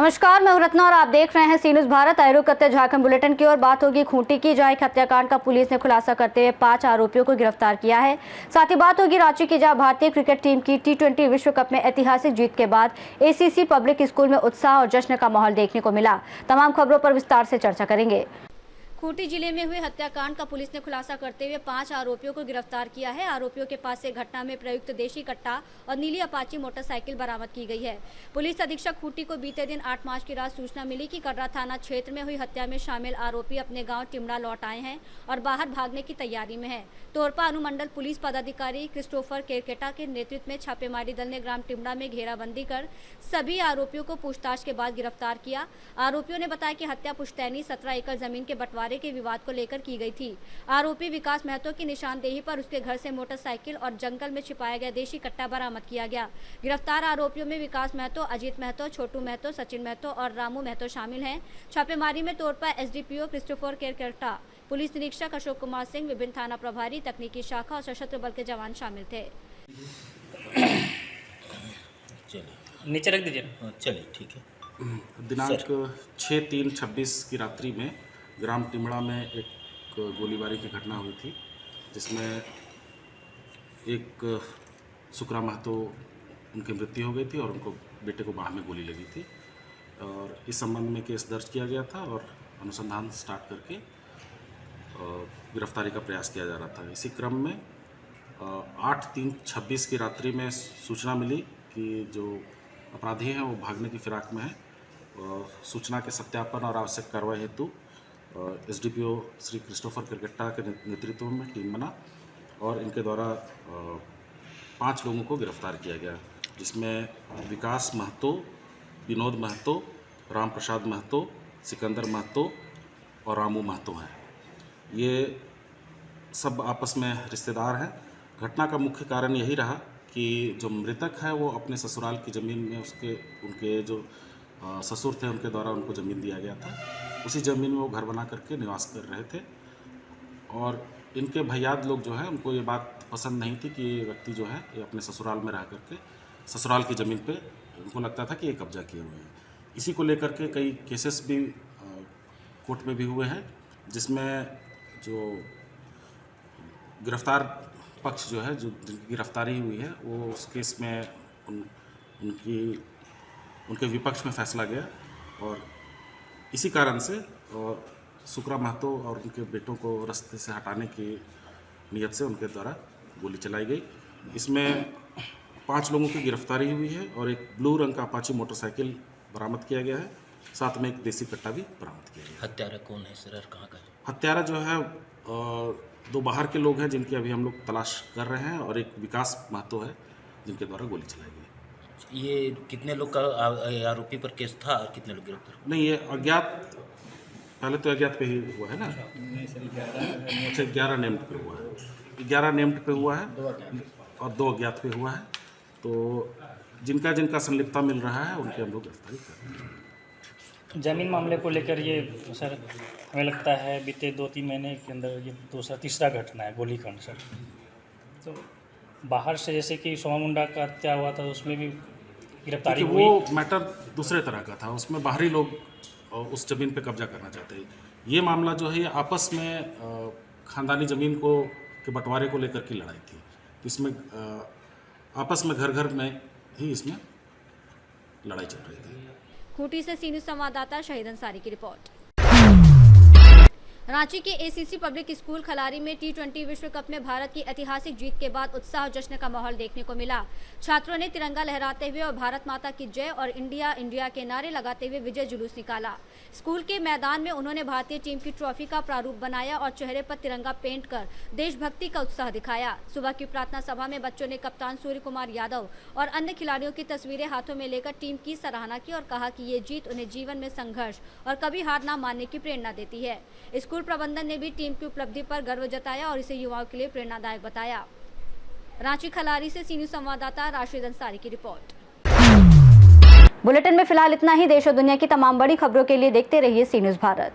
नमस्कार, मैं हूं रत्ना और आप देख रहे हैं सी न्यूज़ भारत। आए रुख करते झारखंड बुलेटिन की ओर। बात होगी खूंटी की, जहां एक हत्याकांड का पुलिस ने खुलासा करते हुए 5 आरोपियों को गिरफ्तार किया है। साथ ही बात होगी रांची की, जहां भारतीय क्रिकेट टीम की T20 विश्व कप में ऐतिहासिक जीत के बाद ACC पब्लिक स्कूल में उत्साह और जश्न का माहौल देखने को मिला। तमाम खबरों पर विस्तार से चर्चा करेंगे। खूंटी जिले में हुए हत्याकांड का पुलिस ने खुलासा करते हुए 5 आरोपियों को गिरफ्तार किया है। आरोपियों के पास से घटना में प्रयुक्त देशी कट्टा और नीली अपाची मोटरसाइकिल बरामद की गई है। पुलिस अधीक्षक खूंटी को बीते दिन 8 मार्च की रात सूचना मिली कि कर्रा थाना क्षेत्र में हुई हत्या में शामिल आरोपी अपने गांव टिमड़ा लौट आए हैं और बाहर भागने की तैयारी में है। तोरपा अनुमंडल पुलिस पदाधिकारी क्रिस्टोफर केरकेटा के नेतृत्व में छापेमारी दल ने ग्राम टिमड़ा में घेराबंदी कर सभी आरोपियों को पूछताछ के बाद गिरफ्तार किया। आरोपियों ने बताया कि हत्या पुश्तैनी 17 एकड़ जमीन के बंटवारे के विवाद को लेकर की गई थी। आरोपी विकास महतो की निशानदेही पर उसके घर से मोटरसाइकिल और जंगल में छिपाया गया देशी कट्टा बरामद किया गया। गिरफ्तार आरोपियों में विकास महतो, अजीत महतो, छोटू महतो, सचिन महतो और रामू महतो शामिल हैं। छापेमारी में Torpa SDPO Christopher Kerketta, police निरीक्षक अशोक कुमार सिंह, विभिन्न थाना प्रभारी, तकनीकी शाखा और सशस्त्र बल के जवान शामिल थे। नीचे रख दीजिए। चलिए, ठीक है। दिनांक 6/3/26 की रात्रि में ग्राम टिमड़ा में एक गोलीबारी की घटना हुई थी, जिसमें एक सुकरा महतो उनकी मृत्यु हो गई थी और उनको बेटे को बाह में गोली लगी थी। और इस संबंध में केस दर्ज किया गया था और अनुसंधान स्टार्ट करके गिरफ्तारी का प्रयास किया जा रहा था। इसी क्रम में 8/3/26 की रात्रि में सूचना मिली कि जो अपराधी हैं वो भागने की फिराक में है। सूचना के सत्यापन और आवश्यक कार्रवाई हेतु SDPO श्री क्रिस्टोफर केरकेटा के नेतृत्व में टीम बना और इनके द्वारा 5 लोगों को गिरफ्तार किया गया, जिसमें विकास महतो, विनोद महतो, राम प्रसाद महतो, सिकंदर महतो और रामू महतो हैं। ये सब आपस में रिश्तेदार हैं। घटना का मुख्य कारण यही रहा कि जो मृतक है वो अपने ससुराल की ज़मीन में उनके जो ससुर थे उनके द्वारा उनको ज़मीन दिया गया था। उसी ज़मीन में वो घर बना करके निवास कर रहे थे और इनके भैयाद लोग जो है उनको ये बात पसंद नहीं थी कि ये व्यक्ति जो है ये अपने ससुराल में रह करके ससुराल की ज़मीन पे उनको लगता था कि ये कब्जा किए हुए हैं। इसी को लेकर के कई केसेस भी कोर्ट में भी हुए हैं, जिसमें जो गिरफ्तार पक्ष जो है, जो जिनकी गिरफ्तारी हुई है, वो उस केस में उनके विपक्ष में फैसला गया और इसी कारण से सुकरा महतो और उनके बेटों को रास्ते से हटाने की नियत से उनके द्वारा गोली चलाई गई। इसमें 5 लोगों की गिरफ्तारी हुई है और एक ब्लू रंग का अपाची मोटरसाइकिल बरामद किया गया है। साथ में एक देसी कट्टा भी बरामद किया गया है। हत्यारा कौन है सर और कहाँ का है? हत्यारा जो है 2 बाहर के लोग हैं जिनकी अभी हम लोग तलाश कर रहे हैं और एक विकास महतो है जिनके द्वारा गोली चलाई गई। ये कितने लोग का आरोपी पर केस था और कितने लोग गिरफ्तार? नहीं, ये अज्ञात, पहले तो अज्ञात पे ही हुआ है ना। अच्छा, 11 नेम्ड पे हुआ है। 11 नेम्ड पे हुआ है और 2 अज्ञात पे हुआ है। तो जिनका संलिप्तता मिल रहा है उनकी हम लोग गिरफ्तारी कर रहे हैं। जमीन मामले को लेकर ये सर हमें लगता है बीते 2-3 महीने के अंदर ये तीसरा घटना है गोलीकांड सर। तो बाहर से जैसे कि सोमा मुंडा का हत्या हुआ था उसमें भी गिरफ्तारी हुई। वो मैटर दूसरे तरह का था, उसमें बाहरी लोग उस ज़मीन पे कब्जा करना चाहते हैं। ये मामला जो है ये आपस में ख़ानदानी ज़मीन के बंटवारे को लेकर की लड़ाई थी। तो इसमें आपस में घर में ही इसमें लड़ाई चल रही थी। खूंटी से सी न्यूज़ संवाददाता शहीद अंसारी की रिपोर्ट। रांची के ACC पब्लिक स्कूल खलारी में T20 विश्व कप में भारत की ऐतिहासिक जीत के बाद उत्साह और जश्न का माहौल देखने को मिला। छात्रों ने तिरंगा लहराते हुए और भारत माता की जय और इंडिया इंडिया के नारे लगाते हुए विजय जुलूस निकाला। स्कूल के मैदान में उन्होंने भारतीय टीम की ट्रॉफी का प्रारूप बनाया और चेहरे पर तिरंगा पेंट कर देशभक्ति का उत्साह दिखाया। सुबह की प्रार्थना सभा में बच्चों ने कप्तान सूर्य कुमार यादव और अन्य खिलाड़ियों की तस्वीरें हाथों में लेकर टीम की सराहना की और कहा कि ये जीत उन्हें जीवन में संघर्ष और कभी हार न मानने की प्रेरणा देती है। स्कूल प्रबंधन ने भी टीम की उपलब्धि पर गर्व जताया और इसे युवाओं के लिए प्रेरणादायक बताया। रांची खलारी से सी न्यूज़ संवाददाता राशिद अंसारी की रिपोर्ट। बुलेटिन में फिलहाल इतना ही। देश और दुनिया की तमाम बड़ी खबरों के लिए देखते रहिए सी न्यूज़ भारत।